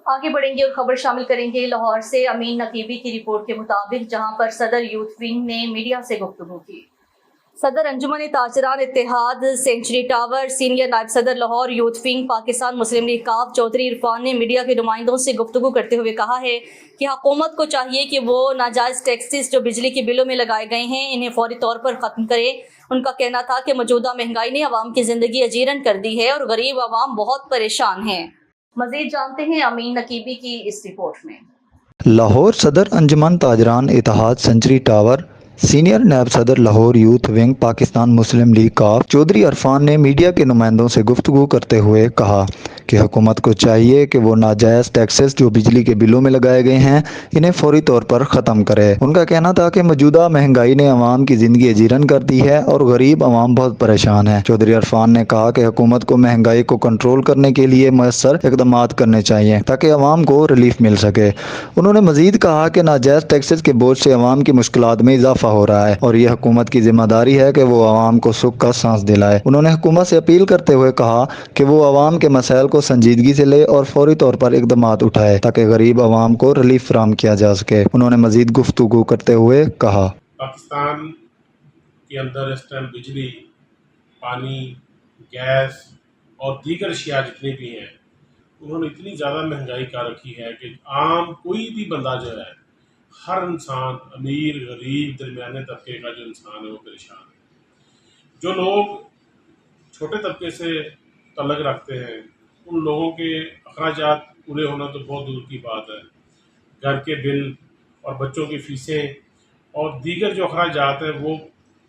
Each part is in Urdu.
آگے بڑھیں گے اور خبر شامل کریں گے لاہور سے امین نقیبی کی رپورٹ کے مطابق، جہاں پر صدر یوتھ ونگ نے میڈیا سے گفتگو کی۔ صدر انجمن تاجران اتحاد سینچری ٹاور، سینئر نائب صدر لاہور یوتھ ونگ پاکستان مسلم لیگ ق چودھری عرفان نے میڈیا کے نمائندوں سے گفتگو کرتے ہوئے کہا ہے کہ حکومت کو چاہیے کہ وہ ناجائز ٹیکسز جو بجلی کے بلوں میں لگائے گئے ہیں انہیں فوری طور پر ختم کرے۔ ان کا کہنا تھا کہ موجودہ مہنگائی نے عوام کی زندگی اجیرن کر دی ہے اور غریب عوام بہت پریشان ہیں۔ مزید جانتے ہیں امین نقیبی کی اس رپورٹ میں۔ لاہور صدر انجمن تاجران اتحاد سینچری ٹاور، سینئر نائب صدر لاہور یوتھ ونگ پاکستان مسلم لیگ ق چودھری عرفان نے میڈیا کے نمائندوں سے گفتگو کرتے ہوئے کہا کہ حکومت کو چاہیے کہ وہ ناجائز ٹیکسز جو بجلی کے بلوں میں لگائے گئے ہیں انہیں فوری طور پر ختم کرے۔ ان کا کہنا تھا کہ موجودہ مہنگائی نے عوام کی زندگی اجیرن کر دی ہے اور غریب عوام بہت پریشان ہے۔ چودھری عرفان نے کہا کہ حکومت کو مہنگائی کو کنٹرول کرنے کے لیے مؤثر اقدامات کرنے چاہیے تاکہ عوام کو ریلیف مل سکے۔ انہوں نے مزید کہا کہ ناجائز ٹیکسز کے بوجھ سے عوام کی مشکلات میں اضافہ ہو رہا ہے اور یہ حکومت کی ذمہ داری ہے کہ وہ عوام کو سکھ کا سانس دلائے۔ انہوں نے حکومت سے اپیل کرتے ہوئے کہا کہ وہ عوام کے مسائل کو سنجیدگی سے لے اور فوری طور پر اقدامات اٹھائے تاکہ غریب عوام کو ریلیف فراہم کیا جا سکے۔ انہوں نے مزید گفتگو کرتے ہوئے کہا پاکستان کے اندر اس ٹائم بجلی، پانی، گیس اور دیگر اشیاء جتنی بھی ہیں انہوں نے اتنی زیادہ مہنگائی کر رکھی ہے کہ عام کوئی بھی بندہ جو ہے، ہر انسان، امیر، غریب، درمیانے طبقے کا جو انسان ہے وہ پریشان ہے۔ جو لوگ چھوٹے طبقے سے تعلق رکھتے ہیں ان لوگوں کے اخراجات پورے ہونا تو بہت دور کی بات ہے۔ گھر کے بل اور بچوں کی فیسیں اور دیگر جو اخراجات ہیں وہ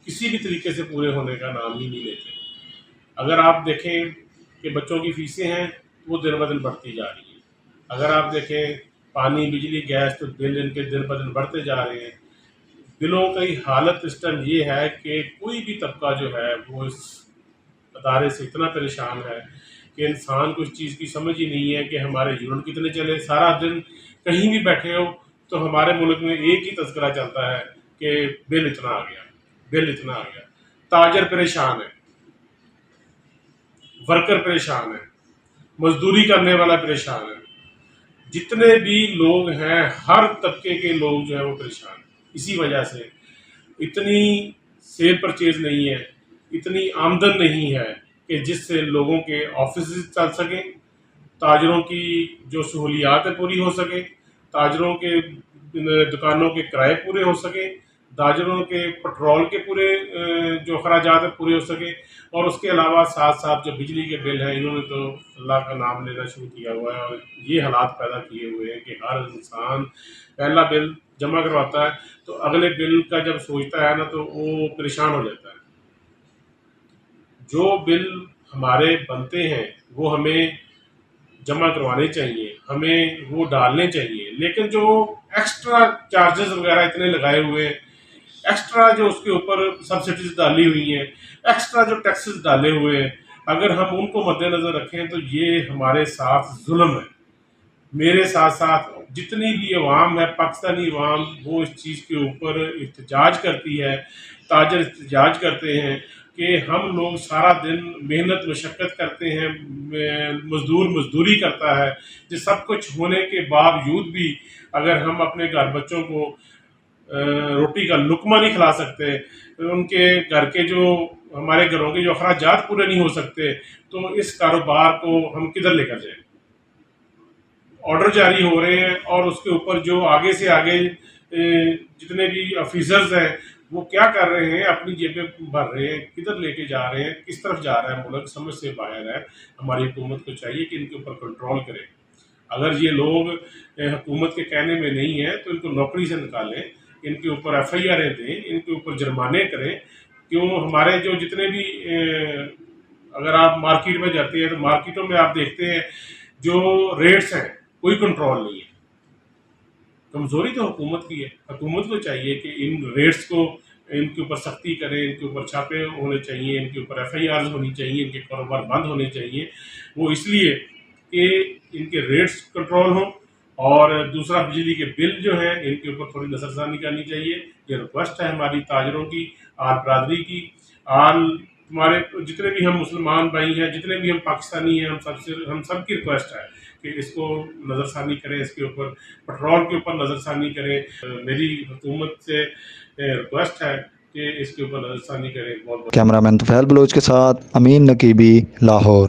کسی بھی طریقے سے پورے ہونے کا نام ہی نہیں لیتے۔ اگر آپ دیکھیں کہ بچوں کی فیسیں ہیں وہ دن بدن بڑھتی جا رہی ہیں، اگر آپ دیکھیں پانی، بجلی، گیس، تو بل ان کے دن بدن بڑھتے جا رہے ہیں۔ بلوں کی حالت اس ٹائم یہ ہے کہ کوئی بھی طبقہ جو ہے وہ اس ادارے سے اتنا پریشان ہے کہ انسان کو اس چیز کی سمجھ ہی نہیں ہے کہ ہمارے یونٹ کتنے چلے۔ سارا دن کہیں بھی بیٹھے ہو تو ہمارے ملک میں ایک ہی تذکرہ چلتا ہے کہ بل اتنا آ گیا، بل اتنا آ گیا۔ تاجر پریشان ہے، ورکر پریشان ہے، مزدوری کرنے والا پریشان ہے، جتنے بھی لوگ ہیں ہر طبقے کے لوگ جو ہیں وہ پریشان ہیں۔ اسی وجہ سے اتنی سیل پرچیز نہیں ہے، اتنی آمدن نہیں ہے کہ جس سے لوگوں کے آفیسز چل سکیں، تاجروں کی جو سہولیات ہیں پوری ہو سکیں، تاجروں کے دکانوں کے کرائے پورے ہو سکیں، تاجروں کے پٹرول کے پورے جو اخراجات ہیں پورے ہو سکیں، اور اس کے علاوہ ساتھ ساتھ جو بجلی کے بل ہیں انہوں نے تو اللہ کا نام لینا شروع کیا ہوا ہے اور یہ حالات پیدا کیے ہوئے ہیں کہ ہر انسان پہلا بل جمع کرواتا ہے تو اگلے بل کا جب سوچتا ہے نا تو وہ پریشان ہو جاتا ہے۔ جو بل ہمارے بنتے ہیں وہ ہمیں جمع کروانے چاہیے، ہمیں وہ ڈالنے چاہیے، لیکن جو ایکسٹرا چارجز وغیرہ اتنے لگائے ہوئے ہیں، ایکسٹرا جو اس کے اوپر سبسڈیز ڈالی ہوئی ہیں، ایکسٹرا جو ٹیکسز ڈالے ہوئے ہیں، اگر ہم ان کو مد نظر رکھیں تو یہ ہمارے ساتھ ظلم ہے۔ میرے ساتھ ساتھ جتنی بھی عوام ہے، پاکستانی عوام، وہ اس چیز کے اوپر احتجاج کرتی ہے، تاجر احتجاج کرتے ہیں کہ ہم لوگ سارا دن محنت مشقت کرتے ہیں، مزدور مزدوری کرتا ہے، یہ سب کچھ ہونے کے باوجود بھی اگر ہم اپنے گھر بچوں کو روٹی کا لقمہ نہیں کھلا سکتے، ان کے گھر کے جو ہمارے گھروں کے جو اخراجات پورے نہیں ہو سکتے، تو اس کاروبار کو ہم کدھر لے کر جائیں؟ آرڈر جاری ہو رہے ہیں اور اس کے اوپر جو آگے سے آگے جتنے بھی آفیسرز ہیں وہ کیا کر رہے ہیں، اپنی جیبیں بھر رہے ہیں، کدھر لے کے جا رہے ہیں، کس طرف جا رہا ہے ملک، سمجھ سے باہر ہے۔ ہماری حکومت کو چاہیے کہ ان کے اوپر کنٹرول کرے۔ اگر یہ لوگ حکومت کے کہنے میں نہیں ہیں تو ان کو نوکری سے نکالیں، ان کے اوپر ایف آئی آریں دیں، ان کے اوپر جرمانے کریں۔ کیوں ہمارے جو جتنے بھی اگر آپ مارکیٹ میں جاتے ہیں تو مارکیٹوں میں آپ دیکھتے ہیں جو ریٹس ہیں کوئی کنٹرول نہیں ہے۔ کمزوری تو حکومت کی ہے، حکومت کو چاہیے کہ ان ریٹس کو ان کے اوپر سختی کریں، ان کے اوپر چھاپے ہونے چاہیے، ان کے اوپر ایف آئی آرز ہونی چاہیے، ان کے کاروبار بند ہونے چاہیے۔ وہ اس لیے کہ ان کے ریٹس کنٹرول ہوں، اور دوسرا بجلی کے بل جو ہیں ان کے اوپر تھوڑی نظر ثانی کرنی چاہیے۔ یہ ریکویسٹ ہے ہماری تاجروں کی، آل برادری کی، آل ہمارے جتنے بھی ہم مسلمان بھائی ہیں، جتنے بھی ہم پاکستانی ہیں، ہم سب کی ریکویسٹ ہے کہ کہ اس کو نظر ثانی کریں، اس کے اوپر پیٹرول کے اوپر نظر ثانی کریں. میری حکومت سے ریکویسٹ ہے کہ اس کے اوپر نظر ثانی کریں. بہت کیمرہ مین طفیل بلوچ کے ساتھ امین نقیبی، لاہور.